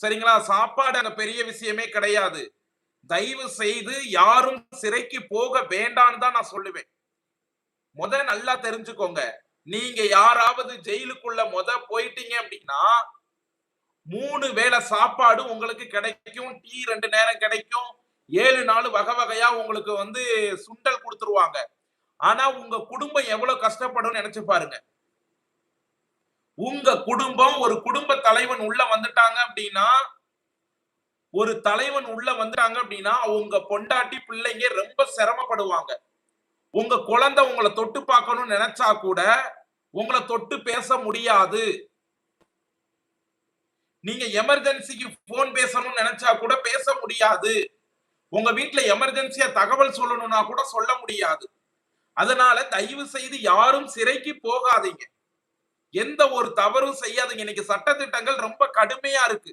சரிங்களா? சாப்பாடு அங்க பெரிய விஷயமே கிடையாது. தயவு செய்து யாரும் சிறைக்கு போக வேண்டான்னு தான் நான் சொல்லுவேன். நல்லா தெரிஞ்சுக்கோங்க. நீங்க யாராவது ஜெயிலுக்குள்ள போயிட்டீங்க அப்டின்னா, 3 வேள சாப்பாடு உங்களுக்கு கிடைக்கும். டீ 2 நேரம் கிடைக்கும். 7 நாளு வகை வகையா உங்களுக்கு சுண்டல் குடுத்துருவாங்க. ஆனா உங்க குடும்பம் எவ்வளவு கஷ்டப்படும்னு நெனச்சு பாருங்க. உங்க குடும்பம் ஒரு குடும்ப தலைவன் உள்ள வந்துட்டாங்க அப்டின்னா, ஒரு தலைவன் உள்ள வந்துட்டாங்க அப்டின்னா, உங்க பொண்டாட்டி, பிள்ளைங்க ரொம்ப சிரமப்படுவாங்க. உங்க குழந்தை உங்கள தொட்டு பார்க்கணும்னு நெனச்சா கூட, உங்கள தொட்டு பேச முடியாது. நீங்க எமர்ஜென்சிக்கு போன் பேசணும்னு நெனச்சா கூட பேச முடியாது. உங்க வீட்ல எமர்ஜென்சியா தகவல் சொல்லணும்னா கூட சொல்ல முடியாது. அதனால தயவு செய்து யாரும் சிறைக்கு போகாதீங்க. எந்த ஒரு தவறும் செய்யாதீங்க. இன்னைக்கு சட்ட திட்டங்கள் ரொம்ப கடுமையா இருக்கு.